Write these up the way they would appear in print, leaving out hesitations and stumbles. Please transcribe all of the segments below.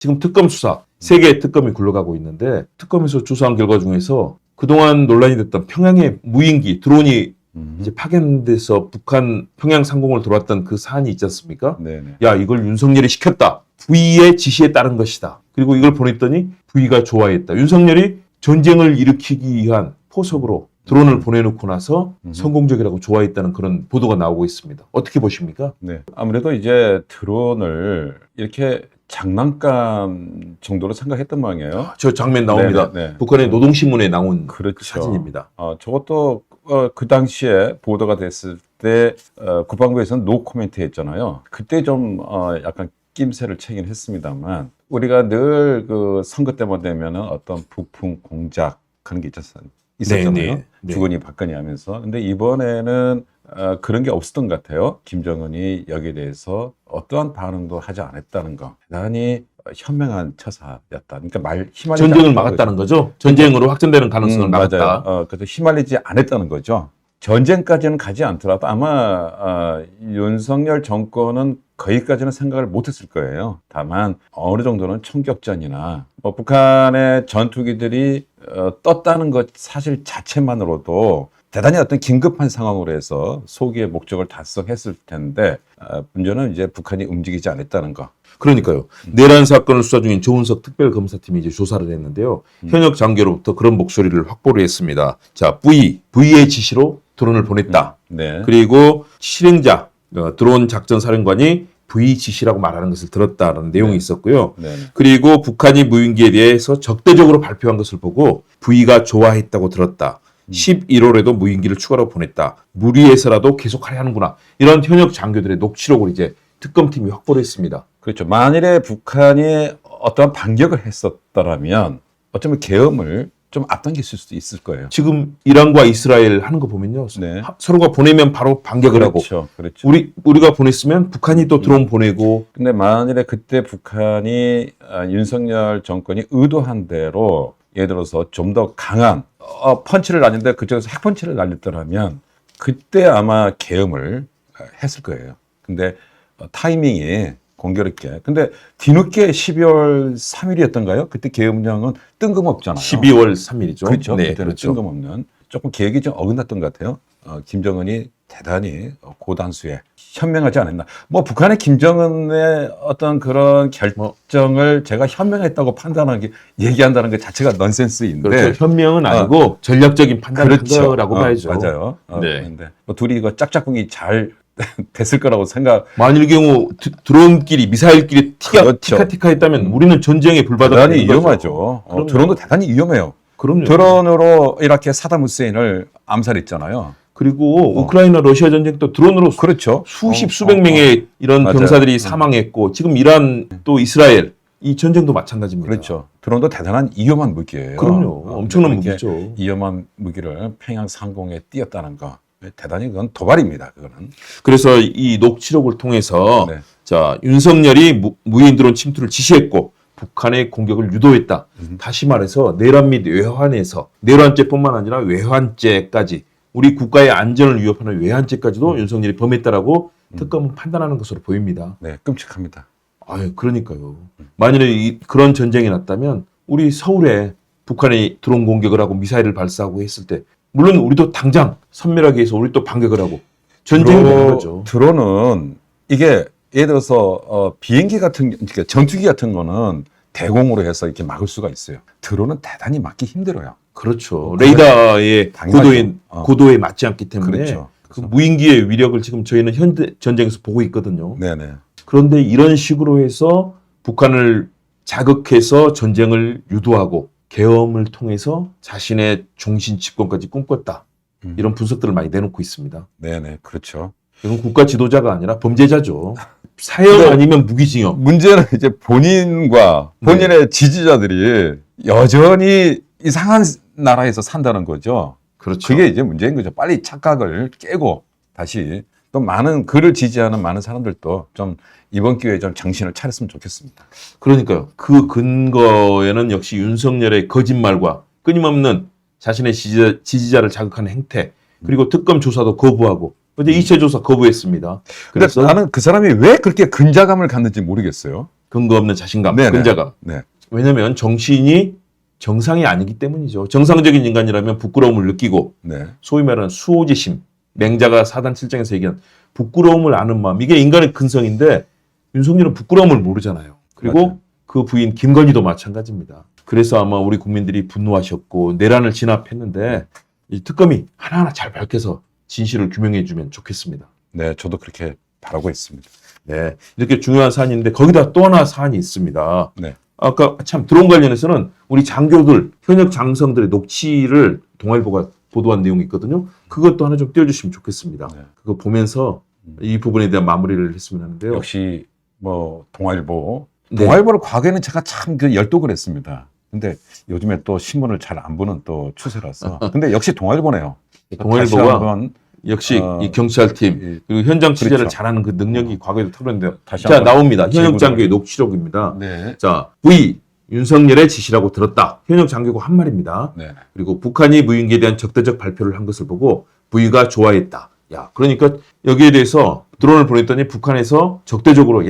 지금 특검 수사, 세 개의 특검이 굴러가고 있는데 특검에서 조사한 결과 중에서 그동안 논란이 됐던 평양의 무인기, 드론이 이제 파견돼서 북한 평양 상공을 돌았던 그 사안이 있지 않습니까? 네네. 야, 이걸 윤석열이 시켰다. V의 지시에 따른 것이다. 그리고 이걸 보냈더니 V가 좋아했다. 윤석열이 전쟁을 일으키기 위한 포석으로 드론을 보내놓고 나서 성공적이라고 좋아했다는 그런 보도가 나오고 있습니다. 어떻게 보십니까? 네. 아무래도 이제 드론을 이렇게 장난감 정도로 생각했던 모양이에요. 저 장면 나옵니다. 네네. 북한의 노동신문에 나온 그렇죠. 그 사진입니다. 저것도 그 당시에 보도가 됐을 때 국방부에서는 노 코멘트 했잖아요. 그때 좀 약간 낌새를 채긴 했습니다만 우리가 늘 그 선거 때만 되면은 어떤 부품 공작 하는 게 있었잖아요. 네. 주거니 받거니 하면서. 근데 이번에는 그런 게 없었던 것 같아요. 김정은이 여기에 대해서 어떠한 반응도 하지 않았다는 거. 대단히 현명한 처사였다. 그러니까 휘말리지 전쟁을 않았다는 막았다는 거죠. 전쟁으로 확전되는 가능성을 막았다. 맞아요. 그래서 휘말리지 않았다는 거죠. 전쟁까지는 가지 않더라도 아마 윤석열 정권은 거기까지는 생각을 못했을 거예요. 다만 어느 정도는 총격전이나 북한의 전투기들이 떴다는 것 사실 자체만으로도 대단히 어떤 긴급한 상황으로 해서 소기의 목적을 달성했을 텐데 문제는 이제 북한이 움직이지 않았다는 거. 그러니까요. 내란 사건을 수사 중인 조은석 특별검사팀이 이제 조사를 했는데요. 현역 장교로부터 그런 목소리를 확보를 했습니다. 자, V의 지시로 드론을 보냈다. 네. 그리고 실행자, 드론 작전 사령관이 V 지시라고 말하는 것을 들었다는 내용이 있었고요. 네. 그리고 북한이 무인기에 대해서 적대적으로 발표한 것을 보고 V가 좋아했다고 들었다. 11월에도 무인기를 추가로 보냈다. 무리해서라도 계속하려 하는구나. 이런 현역 장교들의 녹취록을 이제 특검팀이 확보를 했습니다. 그렇죠. 만일에 북한이 어떠한 반격을 했었더라면 어쩌면 계엄을 좀 앞당겼을 수도 있을 거예요. 지금 이란과 이스라엘 하는 거 보면요. 네. 서로가 보내면 바로 반격을 하고 그렇죠. 우리가 보냈으면 북한이 또 드론 보내고 근데 만일에 그때 북한이 윤석열 정권이 의도한 대로 예를 들어서 좀 더 강한 펀치를 날리는데 그쪽에서 핵펀치를 날렸더라면 그때 아마 계엄을 했을 거예요. 근데 타이밍이 공교롭게. 근데 뒤늦게 12월 3일이었던가요? 그때 계엄령은 뜬금없잖아요. 12월 3일이죠. 그렇죠. 네, 그때는 그렇죠. 뜬금없는. 조금 계획이 좀 어긋났던 것 같아요. 김정은이 대단히 고단수에 현명하지 않았나. 북한의 김정은의 어떤 그런 결정을 제가 현명했다고 판단하는 게 얘기한다는 것 자체가 넌센스인데. 그렇죠. 현명은 아니고 전략적인 판단을 한 그렇죠. 거라고 봐야죠. 맞아요. 네. 근데 둘이 이거 짝짝꿍이 잘 됐을 거라고 생각. 만일 경우 드론끼리 미사일끼리 그렇죠. 티카티카 했다면 우리는 전쟁에 불바다. 대단히 위험하죠. 드론도 대단히 위험해요. 그럼요. 드론으로 이렇게 사담 후세인을 암살했잖아요. 그리고 우크라이나 러시아 전쟁도 드론으로 그렇죠. 수백 명의 이런 맞아요. 병사들이 사망했고 지금 이란 또 이스라엘 이 전쟁도 마찬가지입니다. 그렇죠. 드론도 대단한 위험한 무기예요. 그럼요. 엄청난 이렇게 무기죠. 위험한 무기를 평양 상공에 띄었다는 거 대단히 그건 도발입니다. 그거는. 그래서 이 녹취록을 통해서 네. 자 윤석열이 무인 드론 침투를 지시했고 북한의 공격을 유도했다. 다시 말해서 내란 및 외환에서 내란죄뿐만 아니라 외환죄까지 우리 국가의 안전을 위협하는 외환죄까지도 윤석열이 범했다라고 특검은 판단하는 것으로 보입니다. 네, 끔찍합니다. 아유, 그러니까요. 만일에 그런 전쟁이 났다면 우리 서울에 북한이 드론 공격을 하고 미사일을 발사하고 했을 때 물론 우리도 당장 선멸하기 위해서 우리 또 반격을 하고 전쟁이 되는 거죠. 드론은 이게 예를 들어서 비행기 같은 그러니까 전투기 같은 거는 대공으로 해서 이렇게 막을 수가 있어요. 드론은 대단히 막기 힘들어요. 그렇죠. 레이더의 당연하죠. 고도에 맞지 않기 때문에 그렇죠. 그 무인기의 위력을 지금 저희는 현대 전쟁에서 보고 있거든요. 네네. 그런데 이런 식으로 해서 북한을 자극해서 전쟁을 유도하고 계엄을 통해서 자신의 종신 집권까지 꿈꿨다. 이런 분석들을 많이 내놓고 있습니다. 네네. 그렇죠. 이건 국가 지도자가 아니라 범죄자죠. 사형 아니면 무기징역. 문제는 이제 본인과 본인의 지지자들이 여전히 이상한 나라에서 산다는 거죠. 그렇죠. 그게 이제 문제인 거죠. 빨리 착각을 깨고 다시 또 많은 그를 지지하는 많은 사람들도 좀 이번 기회에 좀 정신을 차렸으면 좋겠습니다. 그러니까요. 그 근거에는 역시 윤석열의 거짓말과 끊임없는 자신의 지지자를 자극하는 행태 그리고 특검 조사도 거부하고 어제 2차 조사 거부했습니다. 근데 나는 그 사람이 왜 그렇게 근자감을 갖는지 모르겠어요. 근거 없는 자신감, 네네. 근자감. 네. 왜냐하면 정치인이 정상이 아니기 때문이죠. 정상적인 인간이라면 부끄러움을 느끼고 네. 소위 말하는 수호지심, 맹자가 사단 7장에서 얘기한 부끄러움을 아는 마음, 이게 인간의 근성인데 윤석열은 부끄러움을 모르잖아요. 그리고 맞아요. 그 부인 김건희도 마찬가지입니다. 그래서 아마 우리 국민들이 분노하셨고 내란을 진압했는데 이 특검이 하나하나 잘 밝혀서 진실을 규명해 주면 좋겠습니다. 네, 저도 그렇게 바라고 있습니다. 네, 이렇게 중요한 사안인데 거기다 또 하나 사안이 있습니다. 네. 아까 참 드론 관련해서는 우리 장교들, 현역 장성들의 녹취를 동아일보가 보도한 내용이 있거든요. 그것도 하나 좀 띄워주시면 좋겠습니다. 네. 그거 보면서 이 부분에 대한 마무리를 했으면 하는데요. 역시 뭐 동아일보. 네. 동아일보를 과거에는 제가 참 그 열독을 했습니다. 근데 요즘에 또 신문을 잘 안 보는 또 추세라서. 근데 역시 동아일보네요. 동아일보가 다시 한번 역시 이 경찰팀 그리고 현장 취재를 그렇죠. 잘하는 그 능력이 과거에도 털었는데요. 다시 자, 한번 나옵니다. 현역 재구성을- 장교의 녹취록입니다. 네. 자, V 윤석열의 지시라고 들었다. 현역 장교가 한 말입니다. 네. 그리고 북한이 무인기에 대한 적대적 발표를 한 것을 보고 V가 좋아했다. 야, 그러니까 여기에 대해서 드론을 보냈더니 북한에서 적대적으로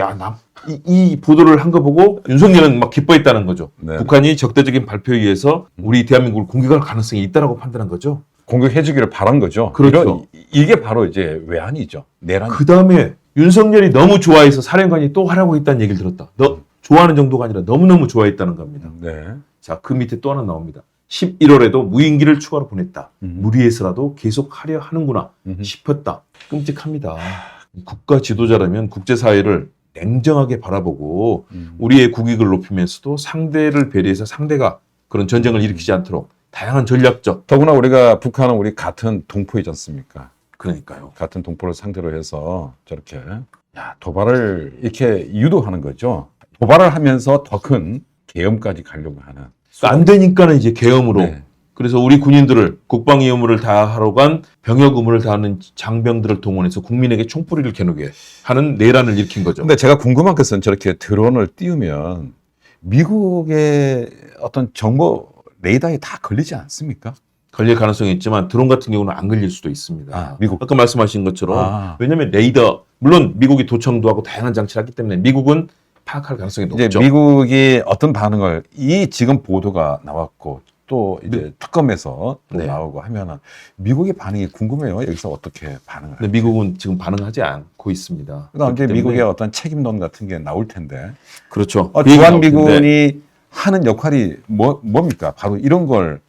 이 보도를 한 거 보고 윤석열은 막 기뻐했다는 거죠. 네. 북한이 적대적인 발표에 의해서 우리 대한민국을 공격할 가능성이 있다라고 판단한 거죠. 공격해주기를 바란 거죠. 그렇죠. 이게 바로 이제 외환이죠. 내란. 그 다음에 윤석열이 너무 좋아해서 사령관이 또 하라고 했다는 얘기를 들었다. 너 좋아하는 정도가 아니라 너무너무 좋아했다는 겁니다. 네. 자, 그 밑에 또 하나 나옵니다. 11월에도 무인기를 추가로 보냈다. 무리해서라도 계속 하려 하는구나 싶었다. 끔찍합니다. 국가 지도자라면 국제사회를 냉정하게 바라보고 우리의 국익을 높이면서도 상대를 배려해서 상대가 그런 전쟁을 일으키지 않도록 다양한 전략적. 더구나 우리가 북한은 우리 같은 동포이지 않습니까? 그러니까요. 같은 동포를 상대로 해서 저렇게 도발을 이렇게 유도하는 거죠. 도발을 하면서 더 큰 계엄까지 가려고 하는. 안 되니까는 이제 계엄으로. 네. 그래서 우리 군인들을 국방위 의무를 다하러 간 병역 의무를 다하는 장병들을 동원해서 국민에게 총뿌리를 겨누게 하는 내란을 일으킨 거죠. 근데 제가 궁금한 것은 저렇게 드론을 띄우면 미국의 어떤 정보 레이더에 다 걸리지 않습니까? 걸릴 가능성이 있지만 드론 같은 경우는 안 걸릴 수도 있습니다. 아, 미국. 아까 말씀하신 것처럼 아. 왜냐하면 레이더 물론 미국이 도청도 하고 다양한 장치를 하기 때문에 미국은 파악할 가능성이 이제 높죠. 미국이 어떤 반응을 이 지금 보도가 나왔고 또 이제 특검에서 또 네. 나오고 하면은 미국의 반응이 궁금해요. 여기서 어떻게 반응을? 근데 미국은 지금 반응하지 않고 있습니다. 그다음 이제 그렇기 미국의 때문에 어떤 책임론 같은 게 나올 텐데. 그렇죠. 그 얘기 주한 나올 텐데 미군이 하는 역할이 뭡니까? 바로 이런 걸.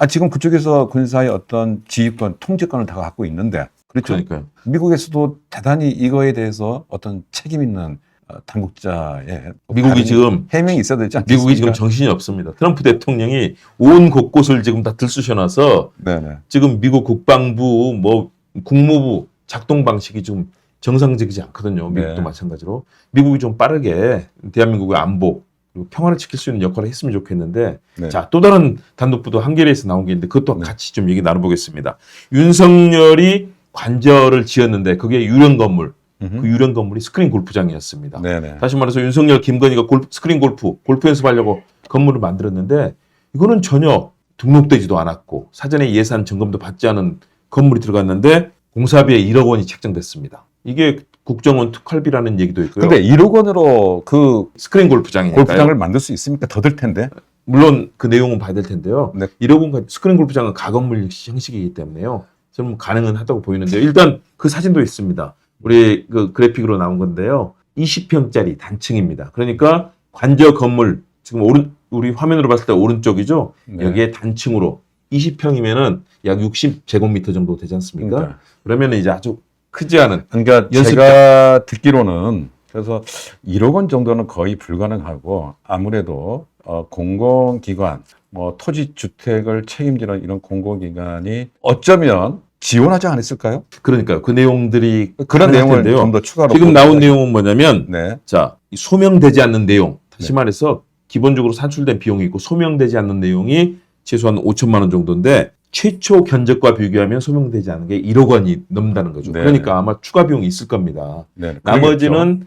지금 그쪽에서 군사의 어떤 지휘권, 통제권을 다 갖고 있는데. 그렇죠. 그러니까요. 미국에서도 대단히 이거에 대해서 어떤 책임 있는 당국자의 미국이 지금 해명이 있어야 되지 않겠습니까? 미국이 지금 정신이 없습니다. 트럼프 대통령이 온 곳곳을 지금 다 들쑤셔놔서 네네. 지금 미국 국방부, 뭐 국무부 작동 방식이 좀 정상적이지 않거든요. 미국도 네. 마찬가지로 미국이 좀 빠르게 대한민국의 안보 그리고 평화를 지킬 수 있는 역할을 했으면 좋겠는데 네. 자, 또 다른 단독보도 한겨레에서 나온 게 있는데 그것도 네. 같이 좀 얘기 나눠보겠습니다. 윤석열이 관저를 지었는데 그게 유령 건물, 그 유령 건물이 스크린 골프장이었습니다. 네네. 다시 말해서 윤석열, 김건희가 스크린 골프 연습하려고 건물을 만들었는데 이거는 전혀 등록되지도 않았고 사전에 예산 점검도 받지 않은 건물이 들어갔는데 공사비에 1억 원이 책정됐습니다. 이게 국정원 특활비라는 얘기도 있고요. 근데 1억 원으로 그 스크린 골프장이니까요. 골프장을 만들 수 있습니까? 더 들 텐데. 물론 그 내용은 봐야 될 텐데요. 네. 1억 원 스크린 골프장은 가건물 형식이기 때문에요. 좀 가능은 하다고 보이는데요. 일단 그 사진도 있습니다. 우리 그 그래픽으로 나온 건데요. 20평짜리 단층입니다. 그러니까 관저 건물 지금 우리 화면으로 봤을 때 오른쪽이죠. 네. 여기에 단층으로 20평이면은 약 60제곱미터 정도 되지 않습니까? 그러니까. 그러면은 이제 아주 크지 않은 그러니까 연습장. 제가 듣기로는 그래서 1억 원 정도는 거의 불가능하고 아무래도 공공기관, 뭐 토지 주택을 책임지는 이런 공공기관이 어쩌면 지원하지 않았을까요? 그러니까요. 그 내용들이 그런 가능할 내용을 텐데요. 좀 더 추가로 지금 보도록 나온 내용은 뭐냐면 네. 자, 이 소명되지 않는 내용. 다시 네. 말해서 기본적으로 산출된 비용이 있고 소명되지 않는 내용이 최소한 5천만 원 정도인데 최초 견적과 비교하면 소명되지 않은 게 1억 원이 넘는다는 거죠. 네. 그러니까 아마 추가 비용이 있을 겁니다. 네. 나머지는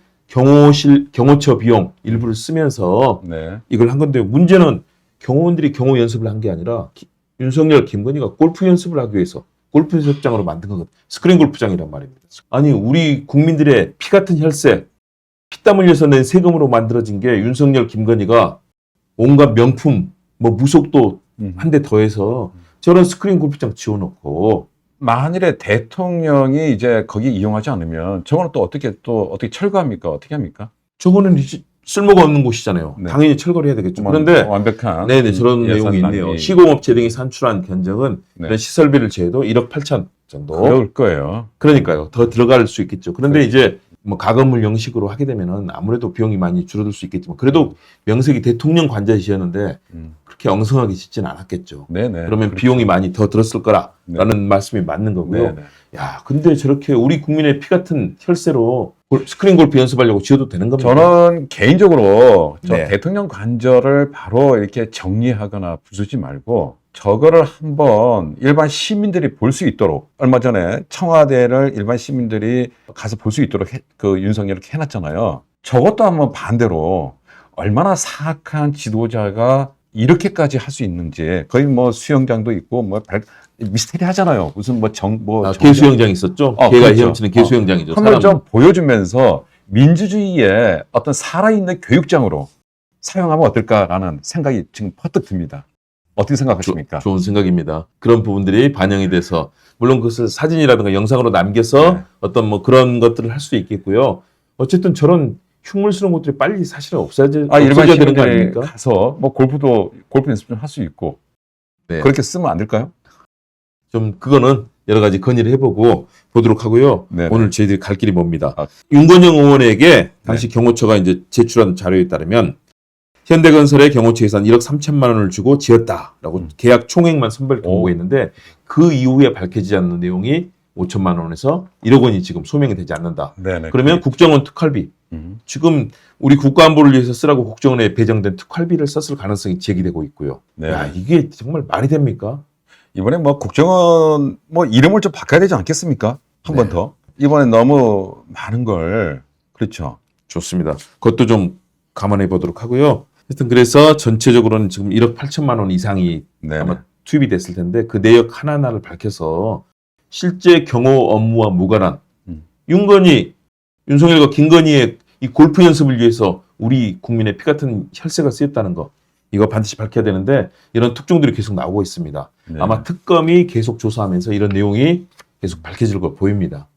경호처 비용 일부를 쓰면서 네. 이걸 한 건데요. 문제는 경호원들이 경호 연습을 한 게 아니라 윤석열, 김건희가 골프 연습을 하기 위해서 골프 연습장으로 만든 거거든요. 스크린 골프장이란 말입니다. 아니 우리 국민들의 피 같은 혈세, 피땀 흘려서 낸 세금으로 만들어진 게 윤석열, 김건희가 온갖 명품, 뭐 무속도 한 대 더해서 저런 스크린 골프장 지어놓고 만일에 대통령이 이제 거기 이용하지 않으면 저거는 또 어떻게 철거합니까? 어떻게 합니까? 저거는 쓸모가 없는 곳이잖아요. 네. 당연히 철거를 해야 되겠죠. 그런데 완벽한 네네 저런 예산 내용이 있네요. 낭비. 시공업체 등이 산출한 견적은 네. 이런 시설비를 제해도 1억 8천 정도. 그럴 거예요. 그러니까요. 더 들어갈 수 있겠죠. 그런데 그렇죠. 이제 뭐 가건물 형식으로 하게 되면은 아무래도 비용이 많이 줄어들 수 있겠지만 그래도 명색이 대통령 관저지였는데 그렇게 엉성하게 짓지는 않았겠죠. 네네. 그러면 그렇죠. 비용이 많이 더 들었을 거라라는 말씀이 맞는 거고요. 네네. 야, 근데 저렇게 우리 국민의 피 같은 혈세로 스크린 골프 연습하려고 지어도 되는 겁니다. 저는 개인적으로 저 네. 대통령 관저를 바로 이렇게 정리하거나 부수지 말고 저거를 한번 일반 시민들이 볼 수 있도록 얼마 전에 청와대를 일반 시민들이 가서 볼 수 있도록 그 윤석열이 해놨잖아요. 저것도 한번 반대로 얼마나 사악한 지도자가 이렇게까지 할 수 있는지 거의 뭐 수영장도 있고 뭐 미스테리 하잖아요. 무슨 개수영장 있었죠? 개가 그렇죠. 헤엄치는 개수영장이죠. 한번 좀 보여주면서 민주주의의 어떤 살아있는 교육장으로 사용하면 어떨까라는 생각이 지금 퍼뜩 듭니다. 어떻게 생각하십니까? 좋은 생각입니다. 그런 부분들이 반영이 돼서 물론 그것을 사진이라든가 영상으로 남겨서 네. 어떤 뭐 그런 것들을 할 수 있겠고요. 어쨌든 저런 흉물스러운 것들이 빨리 사실은 일반 없어져야 되는 거 시민들이 아닙니까? 가서 뭐 골프 연습 좀 할 수 있고 네. 그렇게 쓰면 안 될까요? 좀 그거는 여러 가지 건의를 해보고 보도록 하고요. 네네. 오늘 저희들이 갈 길이 멉니다. 아. 윤건영 의원에게 당시 경호처가 이제 제출한 자료에 따르면 현대건설의 경호처 예산 1억 3천만 원을 주고 지었다라고 계약 총액만 선별 공고했는데 그 이후에 밝혀지지 않는 내용이 5천만 원에서 1억 원이 지금 소명이 되지 않는다. 네네. 그러면 국정원 특활비 지금 우리 국가안보를 위해서 쓰라고 국정원에 배정된 특활비를 썼을 가능성이 제기되고 있고요. 네. 야, 이게 정말 말이 됩니까? 이번에 뭐 국정원 뭐 이름을 좀 바꿔야 되지 않겠습니까? 한 번 네. 더. 이번에 너무 많은 걸 그렇죠. 좋습니다. 그것도 좀 감안해 보도록 하고요. 하여튼 그래서 전체적으로는 지금 1억 8천만 원 이상이 네. 아마 투입이 됐을 텐데 그 내역 하나하나를 밝혀서 실제 경호 업무와 무관한 윤건희, 윤석열과 김건희의 이 골프 연습을 위해서 우리 국민의 피 같은 혈세가 쓰였다는 거 이거 반드시 밝혀야 되는데 이런 특종들이 계속 나오고 있습니다. 네. 아마 특검이 계속 조사하면서 이런 내용이 계속 밝혀질 거 보입니다.